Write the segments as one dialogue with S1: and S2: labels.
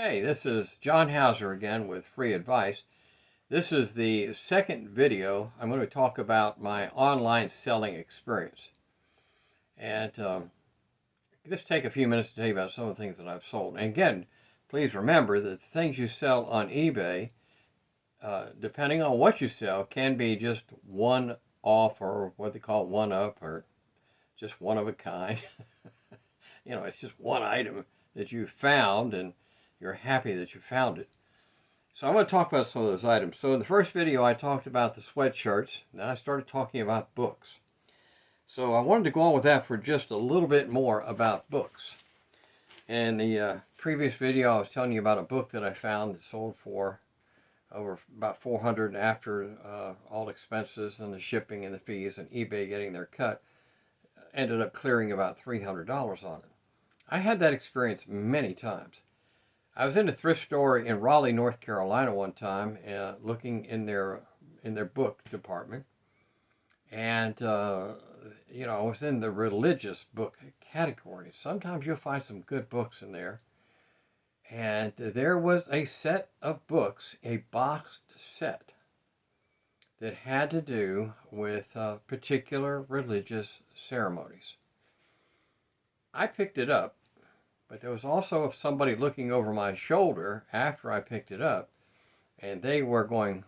S1: Hey, this is John Hauser again with free advice. This is the second video. I'm going to talk about my online selling experience. And just take a few minutes to tell you about some of the things that I've sold. And again, please remember that the things you sell on eBay, depending on what you sell, can be just one off or what they call one up or just one of a kind. It's just one item that you found and you're happy that you found it. So I'm going to talk about some of those items. So in the first video, I talked about the sweatshirts. Then I started talking about books. So I wanted to go on with that for just a little bit more about books. In the previous video, I was telling you about a book that I found that sold for over about $400 after all expenses and the shipping and the fees and eBay getting their cut. Ended up clearing about $300 on it. I had that experience many times. I was in a thrift store in Raleigh, North Carolina one time, looking in their book department, and I was in the religious book category. Sometimes you'll find some good books in there, and there was a set of books, a boxed set, that had to do with particular religious ceremonies. I picked it up. But there was also somebody looking over my shoulder after I picked it up, and they were going,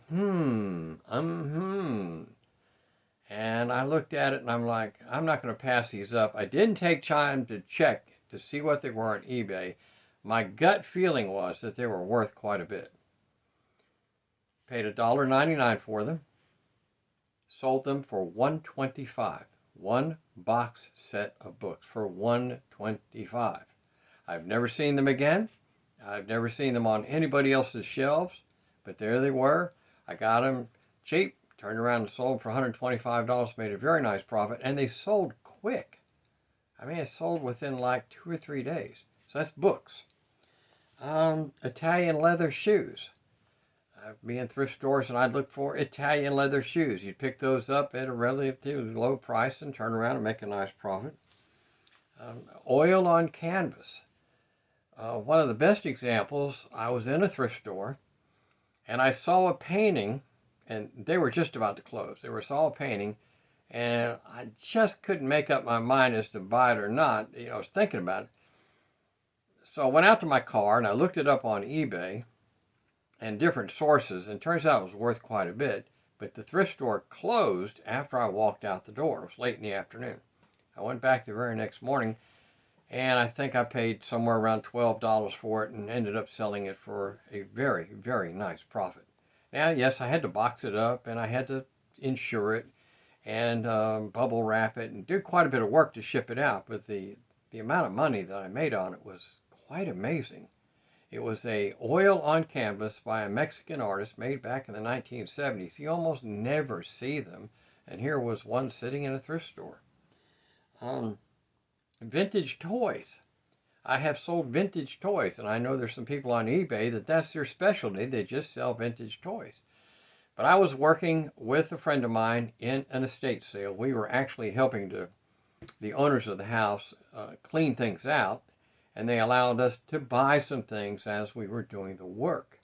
S1: And I looked at it and I'm like, I'm not going to pass these up. I didn't take time to check to see what they were on eBay. My gut feeling was that they were worth quite a bit. Paid $1.99 for them. Sold them for $1.25. One box set of books for $1.25. I've never seen them again. I've never seen them on anybody else's shelves, but there they were. I got them cheap, turned around and sold for $125, made a very nice profit, and they sold quick. I mean, it sold within like 2 or 3 days. So that's books. Italian leather shoes. I'd be in thrift stores and I'd look for Italian leather shoes. You'd pick those up at a relatively low price and turn around and make a nice profit. Oil on canvas. One of the best examples, I was in a thrift store and I saw a painting, and they were just about to close. They saw a painting, and I just couldn't make up my mind as to buy it or not. I was thinking about it. So I went out to my car and I looked it up on eBay and different sources, and it turns out it was worth quite a bit. But the thrift store closed after I walked out the door. It was late in the afternoon. I went back the very next morning, and I think I paid somewhere around $12 for it and ended up selling it for a very, very nice profit. Now, yes, I had to box it up and I had to insure it and bubble wrap it and do quite a bit of work to ship it out. But the amount of money that I made on it was quite amazing. It was a oil on canvas by a Mexican artist made back in the 1970s. You almost never see them. And here was one sitting in a thrift store. Vintage toys. I have sold vintage toys, and I know there's some people on eBay that's their specialty. They just sell vintage toys. But I was working with a friend of mine in an estate sale. We were actually helping the owners of the house clean things out, and they allowed us to buy some things as we were doing the work.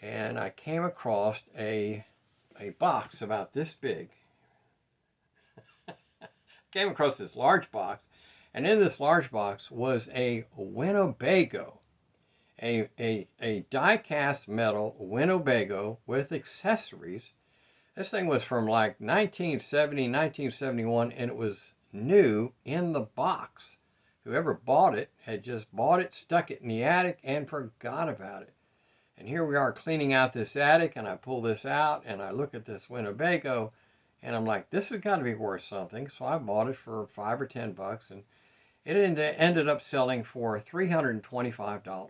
S1: And I came across a box about this big. Came across this large box. And in this large box was a Winnebago, a die-cast metal Winnebago with accessories. This thing was from like 1970, 1971, and it was new in the box. Whoever bought it had just bought it, stuck it in the attic, and forgot about it. And here we are cleaning out this attic, and I pull this out, and I look at this Winnebago, and I'm like, this has got to be worth something. So I bought it for $5 or $10, and it ended up selling for $325.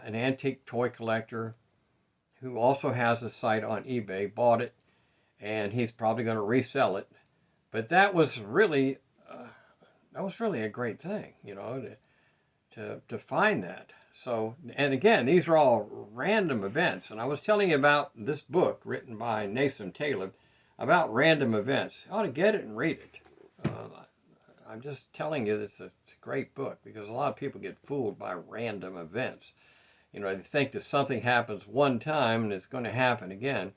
S1: An antique toy collector who also has a site on eBay bought it, and he's probably going to resell it. But that was really a great thing, to find that. So, and again, these are all random events. And I was telling you about this book written by Nathan Taylor about random events. You ought to get it and read it. I'm just telling you, it's a great book because a lot of people get fooled by random events. You know, they think that something happens one time and it's going to happen again.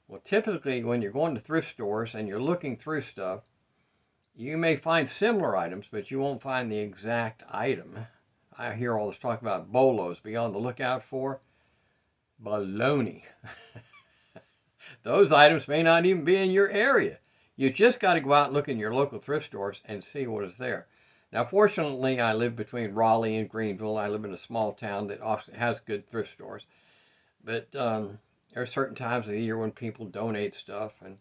S1: Well, typically when you're going to thrift stores and you're looking through stuff, you may find similar items, but you won't find the exact item. I hear all this talk about bolos. Be on the lookout for baloney. Those items may not even be in your area. You just got to go out and look in your local thrift stores and see what is there. Now, fortunately, I live between Raleigh and Greenville. I live in a small town that has good thrift stores. But there are certain times of the year when people donate stuff, and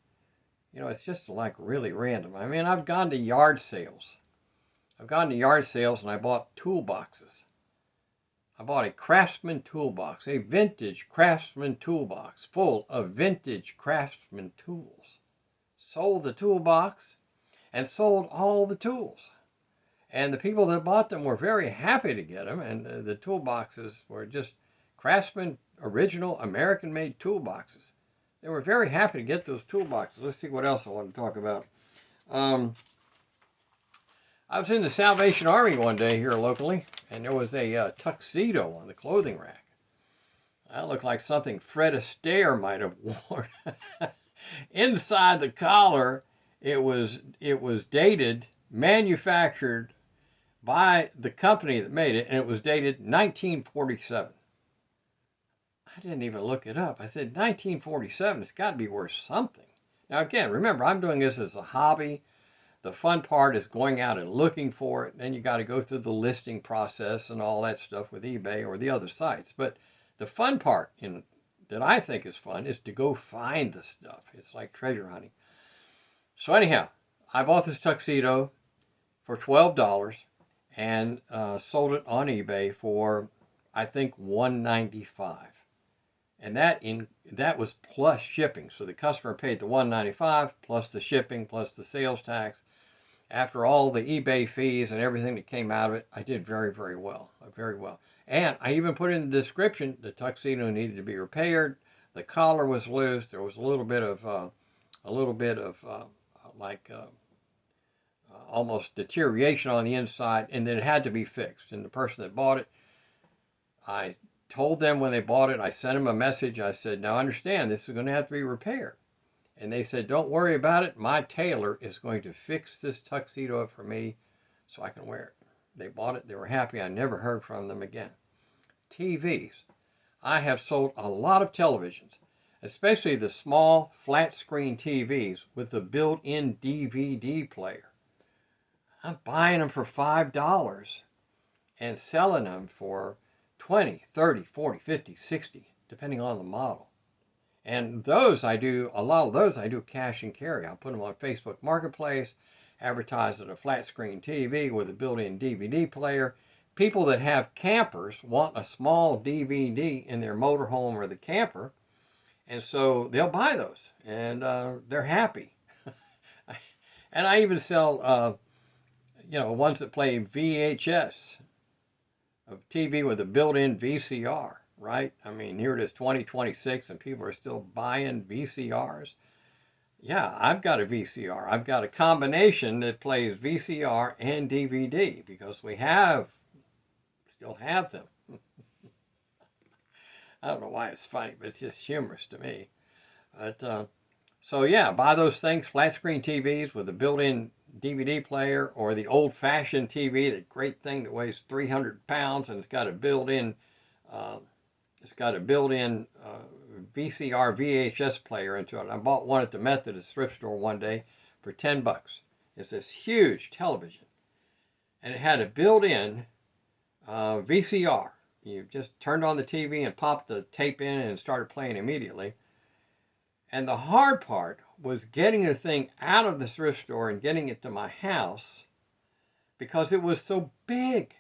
S1: you know, it's just like really random. I mean, I've gone to yard sales. And I bought toolboxes. I bought a Craftsman toolbox, a vintage Craftsman toolbox full of vintage Craftsman tools. Sold the toolbox and sold all the tools. And the people that bought them were very happy to get them, and the toolboxes were just Craftsman original American-made toolboxes. They were very happy to get those toolboxes. Let's see what else I want to talk about. I was in the Salvation Army one day here locally, and there was a tuxedo on the clothing rack. That looked like something Fred Astaire might have worn. Inside the collar, it was dated, manufactured by the company that made it, and it was dated 1947. I didn't even look it up. I said, 1947, it's got to be worth something. Now, again, remember, I'm doing this as a hobby. The fun part is going out and looking for it. Then you got to go through the listing process and all that stuff with eBay or the other sites. But the fun part that I think is fun is to go find the stuff. It's like treasure hunting. So anyhow, I bought this tuxedo for $12 and sold it on eBay for, I think, $195. And that was plus shipping. So the customer paid the $195 plus the shipping plus the sales tax. After all the eBay fees and everything that came out of it, I did very, very well. Very well. And I even put in the description the tuxedo needed to be repaired. The collar was loose. There was a little bit of almost deterioration on the inside, and then it had to be fixed. And the person that bought it, I told them when they bought it, I sent them a message. I said, now understand, this is going to have to be repaired. And they said, don't worry about it. My tailor is going to fix this tuxedo up for me so I can wear it. They bought it. They were happy. I never heard from them again. TVs. I have sold a lot of televisions, especially the small flat screen TVs with the built-in DVD player. I'm buying them for $5 and selling them for 20, 30, 40, 50, 60, depending on the model. And a lot of those I do cash and carry. I'll put them on Facebook Marketplace, advertise at a flat screen TV with a built-in DVD player. People that have campers want a small DVD in their motorhome or the camper, and so they'll buy those, and they're happy. And I even sell, ones that play VHS. Of TV with a built-in VCR, right? I mean, here it is 2026 and people are still buying VCRs. Yeah, I've got a VCR. I've got a combination that plays VCR and DVD because we still have them. I don't know why it's funny, but it's just humorous to me. But so yeah, buy those things, flat screen TVs with a built-in DVD player, or the old-fashioned TV, that great thing that weighs 300 pounds and it's got a built-in VCR VHS player into it. I bought one at the Methodist thrift store one day for $10. It's this huge television, and it had a built-in VCR. You just turned on the TV and popped the tape in and it started playing immediately. And the hard part was getting the thing out of the thrift store and getting it to my house because it was so big.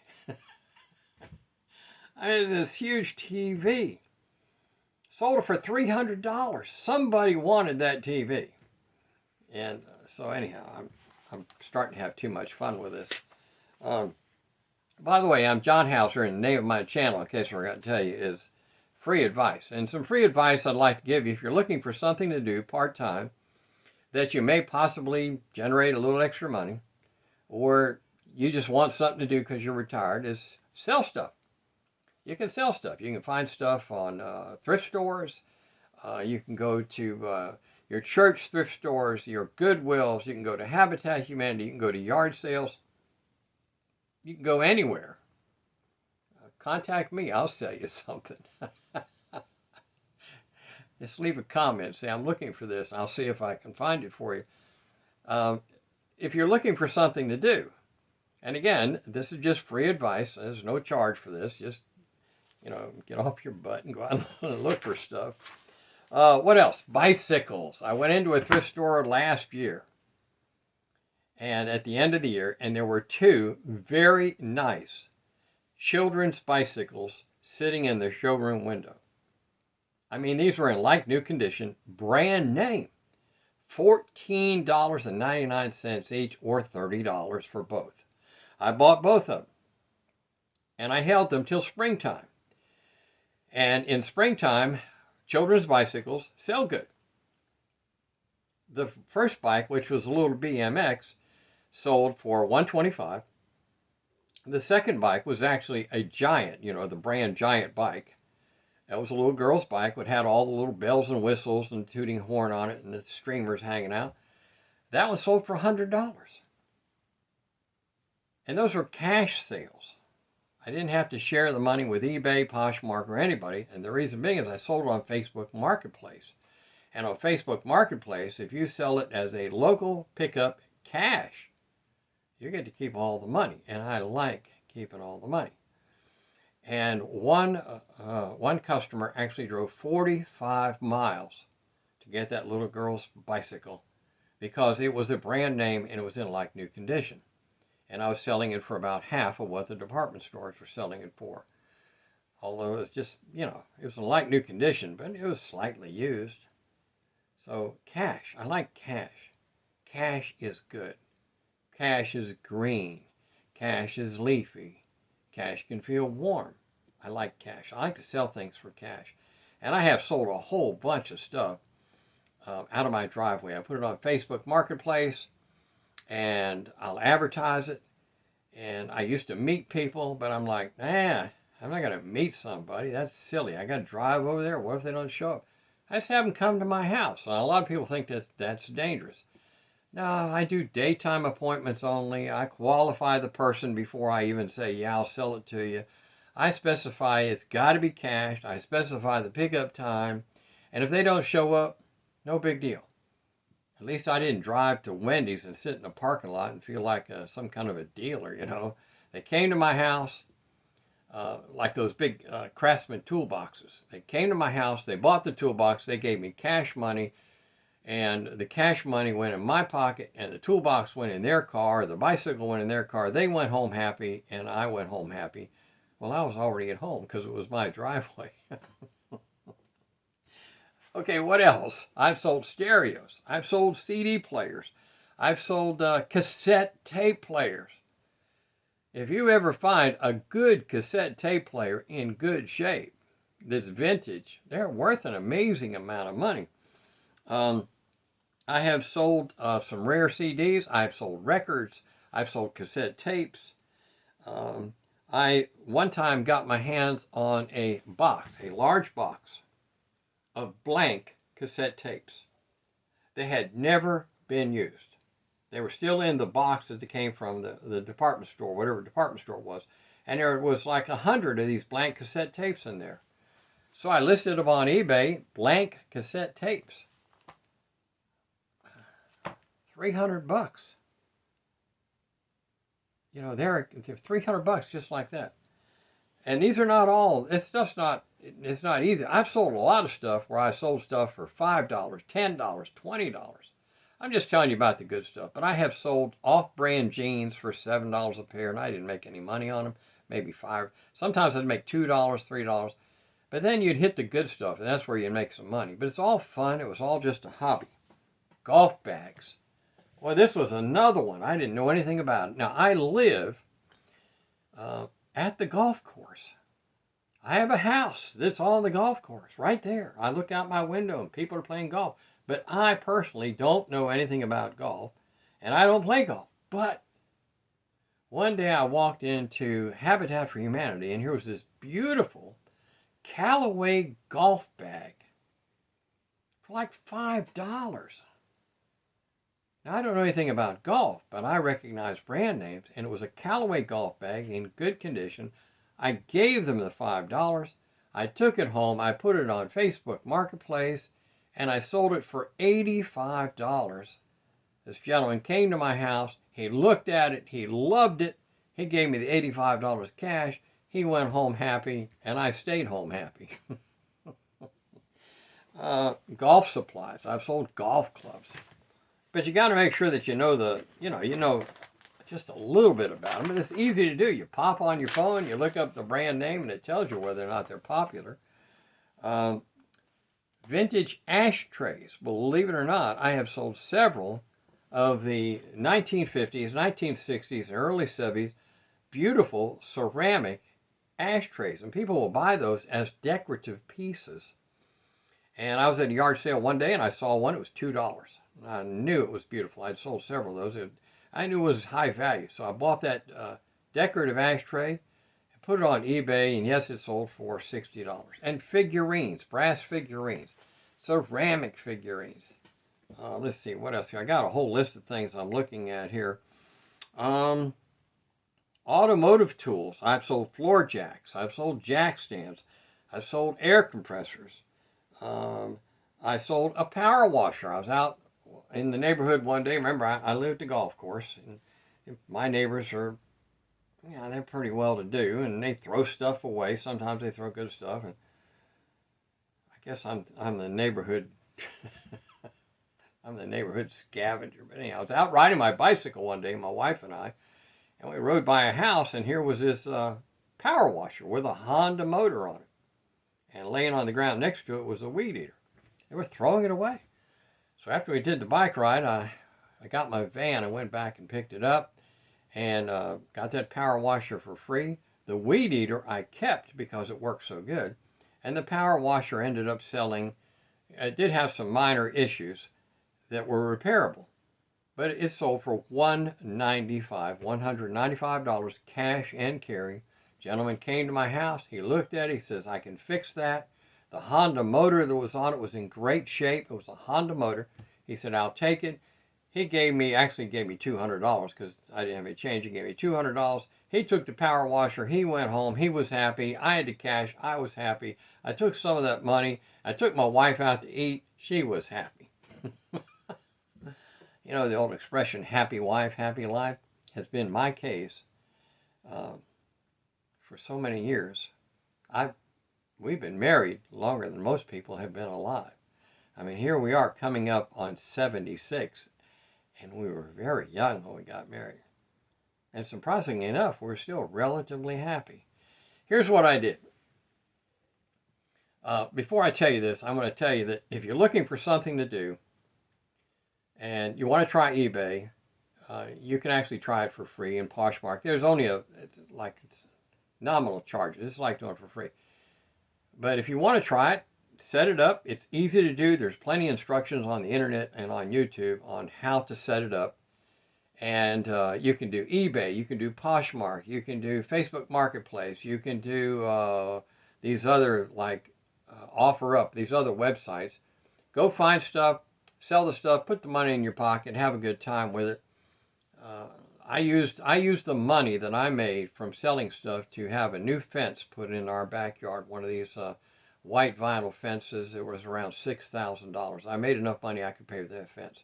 S1: I had this huge TV. Sold it for $300. Somebody wanted that TV. And so anyhow, I'm starting to have too much fun with this. By the way, I'm John Hauser, and the name of my channel, in case I forgot to tell you, is Free Advice. And some free advice I'd like to give you if you're looking for something to do part-time that you may possibly generate a little extra money. or you just want something to do because you're retired, is sell stuff. You can sell stuff. You can find stuff on thrift stores. You can go to your church thrift stores, your Goodwills. You can go to Habitat Humanity. You can go to yard sales. You can go anywhere. Contact me. I'll sell you something. Just leave a comment. Say, I'm looking for this. I'll see if I can find it for you. If you're looking for something to do, and again, this is just free advice. There's no charge for this. Just, get off your butt and go out and look for stuff. What else? Bicycles. I went into a thrift store last year, and at the end of the year, and there were two very nice children's bicycles sitting in the showroom window. I mean, these were in like new condition, brand name. $14.99 each, or $30 for both. I bought both of them, and I held them till springtime. And in springtime, children's bicycles sell good. The first bike, which was a little BMX, sold for $125. The second bike was actually a Giant, the brand Giant bike. That was a little girl's bike. It had all the little bells and whistles and tooting horn on it and the streamers hanging out. That one sold for $100. And those were cash sales. I didn't have to share the money with eBay, Poshmark, or anybody. And the reason being is I sold it on Facebook Marketplace. And on Facebook Marketplace, if you sell it as a local pickup cash, you get to keep all the money. And I like keeping all the money. And one customer actually drove 45 miles to get that little girl's bicycle because it was a brand name and it was in like new condition. And I was selling it for about half of what the department stores were selling it for. Although it was just, it was in like new condition, but it was slightly used. So cash, I like cash. Cash is good. Cash is green. Cash is leafy. Cash can feel warm. I like cash. I like to sell things for cash. And I have sold a whole bunch of stuff out of my driveway. I put it on Facebook Marketplace, and I'll advertise it. And I used to meet people, but I'm like, I'm not going to meet somebody. That's silly. I got to drive over there. What if they don't show up? I just have them come to my house. And a lot of people think that's dangerous. No, I do daytime appointments only. I qualify the person before I even say, yeah, I'll sell it to you. I specify it's got to be cashed. I specify the pickup time. And if they don't show up, no big deal. At least I didn't drive to Wendy's and sit in a parking lot and feel like some kind of a dealer, They came to my house, like those big Craftsman toolboxes. They came to my house. They bought the toolbox. They gave me cash money. And the cash money went in my pocket, and the toolbox went in their car, the bicycle went in their car. They went home happy, and I went home happy. Well, I was already at home because it was my driveway. Okay, what else? I've sold stereos. I've sold CD players. I've sold cassette tape players. If you ever find a good cassette tape player in good shape, that's vintage, they're worth an amazing amount of money. I have sold some rare CDs. I've sold records. I've sold cassette tapes. I one time got my hands on a large box of blank cassette tapes. They had never been used. They were still in the box that they came from the department store, whatever department store it was. And there was like 100 of these blank cassette tapes in there. So I listed them on eBay, blank cassette tapes. $300. They're $300 just like that. And these are not all, it's not easy. I've sold a lot of stuff where I sold stuff for $5, $10, $20. I'm just telling you about the good stuff. But I have sold off-brand jeans for $7 a pair, and I didn't make any money on them, maybe $5. Sometimes I'd make $2, $3. But then you'd hit the good stuff, and that's where you'd make some money. But it's all fun. It was all just a hobby. Golf bags. Well, this was another one. I didn't know anything about it. Now, I live at the golf course. I have a house that's on the golf course right there. I look out my window and people are playing golf. But I personally don't know anything about golf, and I don't play golf. But One day I walked into Habitat for Humanity, and here was this beautiful Callaway golf bag for like $5. Now, I don't know anything about golf, but I recognize brand names, and it was a Callaway golf bag in good condition. I gave them the $5. I took it home, I put it on Facebook Marketplace, and I sold it for $85. This gentleman came to my house, he looked at it, he loved it, he gave me the $85 cash, he went home happy, and I stayed home happy. Golf supplies, I've sold golf clubs. But you got to make sure that you know just a little bit about them. It's easy to do. You pop on your phone, you look up the brand name, and it tells you whether or not they're popular. Vintage ashtrays. Believe it or not, I have sold several of the 1950s, 1960s, and early 70s beautiful ceramic ashtrays. And people will buy those as decorative pieces. And I was at a yard sale one day, and I saw one. It was $2. I knew it was beautiful. I'd sold several of those. I knew it was high value. So I bought that decorative ashtray and put it on eBay. And yes, it sold for $60. And figurines, brass figurines, ceramic figurines. Let's see, what else here? I got a whole list of things I'm looking at here. Automotive tools. I've sold floor jacks. I've sold jack stands. I've sold air compressors. I sold a power washer. I was out in the neighborhood one day. Remember, I live at the golf course, and my neighbors are, they're pretty well to do, and they throw stuff away. Sometimes they throw good stuff, and I guess I'm the neighborhood I'm the neighborhood scavenger. But anyhow, I was out riding my bicycle one day, my wife and I, and we rode by a house, and here was this power washer with a Honda motor on it, and laying on the ground next to it was a weed eater. They were throwing it away. So after we did the bike ride, I got my van and went back and picked it up and got that power washer for free. The weed eater I kept because it worked so good. And the power washer ended up selling. It did have some minor issues that were repairable. But it sold for $195 cash and carry. Gentleman came to my house. He looked at it. He says, I can fix that. The Honda motor that was on it was in great shape. It was a Honda motor. He said, I'll take it. He actually gave me $200 because I didn't have any change. He gave me $200. He took the power washer. He went home. He was happy. I had the cash. I was happy. I took some of that money. I took my wife out to eat. She was happy. You know, the old expression, happy wife, happy life, has been my case for so many years. We've been married longer than most people have been alive. I mean, here we are coming up on 76, and we were very young when we got married. And surprisingly enough, we're still relatively happy. Here's what I did. Before I tell you this, I'm going to tell you that if you're looking for something to do, and you want to try eBay, you can actually try it for free in Poshmark. There's only it's nominal charges. It's like doing it for free. But if you want to try it, set it up. It's easy to do. There's plenty of instructions on the internet and on YouTube on how to set it up. And you can do eBay, you can do Poshmark, you can do Facebook Marketplace, you can do these other OfferUp, these other websites. Go find stuff, sell the stuff, put the money in your pocket, have a good time with it. I used the money that I made from selling stuff to have a new fence put in our backyard, one of these white vinyl fences. It was around $6,000. I made enough money I could pay for that fence.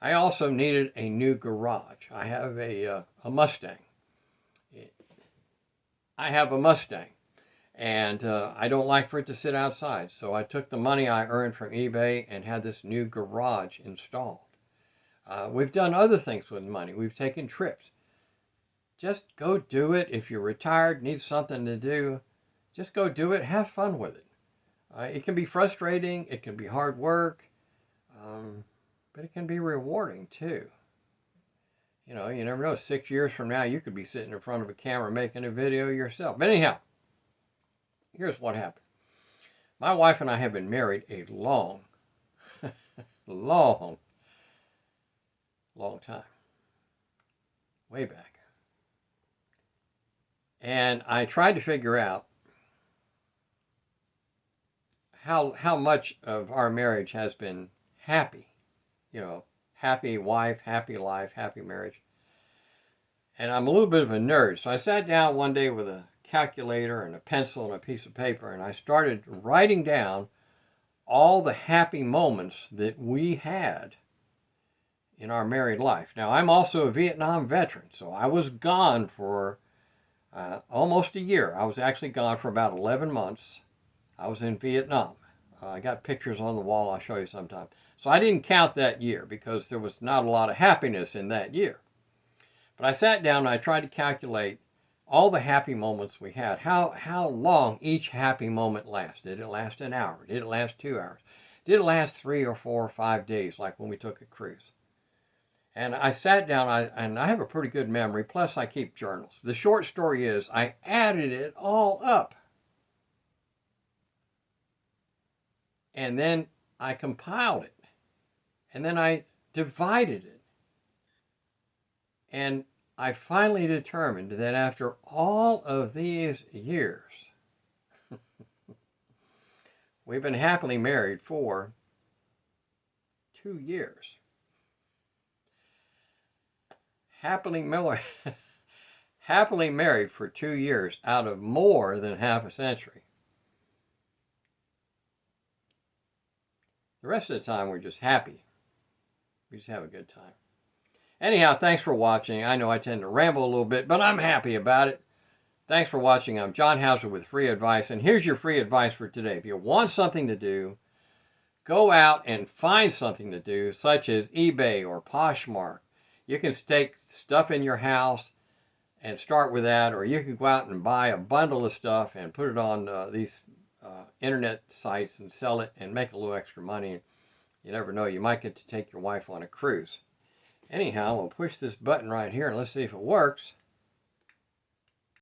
S1: I also needed a new garage. I have a Mustang. I have a Mustang, and I don't like for it to sit outside. So I took the money I earned from eBay and had this new garage installed. We've done other things with money. We've taken trips. Just go do it. If you're retired, need something to do, just go do it. Have fun with it. It can be frustrating. It can be hard work. But it can be rewarding too. You know, you never know. 6 years from now, you could be sitting in front of a camera making a video yourself. But anyhow, here's what happened. My wife and I have been married a long time. Way back. And I tried to figure out how much of our marriage has been happy. You know, happy wife, happy life, happy marriage. And I'm a little bit of a nerd, so I sat down one day with a calculator and a pencil and a piece of paper, and I started writing down all the happy moments that we had in our married life. Now, I'm also a Vietnam veteran, so I was gone for almost a year. I was actually gone for about 11 months. I was in Vietnam. I got pictures on the wall I'll show you sometime. So I didn't count that year because there was not a lot of happiness in that year. But I sat down and I tried to calculate all the happy moments we had, how long each happy moment lasted. Did it last an hour? Did it last 2 hours? Did it last 3 or 4 or 5 days, like when we took a cruise? And I sat down, and I have a pretty good memory, plus I keep journals. The short story is I added it all up. And then I compiled it. And then I divided it. And I finally determined that after all of these years, we've been happily married for 2 years. Happily married for 2 years out of more than half a century. The rest of the time, we're just happy. We just have a good time. Anyhow, thanks for watching. I know I tend to ramble a little bit, but I'm happy about it. Thanks for watching. I'm John Hauser with Free Advice, and here's your free advice for today. If you want something to do, go out and find something to do, such as eBay or Poshmark. You can take stuff in your house and start with that, or you can go out and buy a bundle of stuff and put it on these internet sites and sell it and make a little extra money. You never know, you might get to take your wife on a cruise. Anyhow, we'll push this button right here and let's see if it works.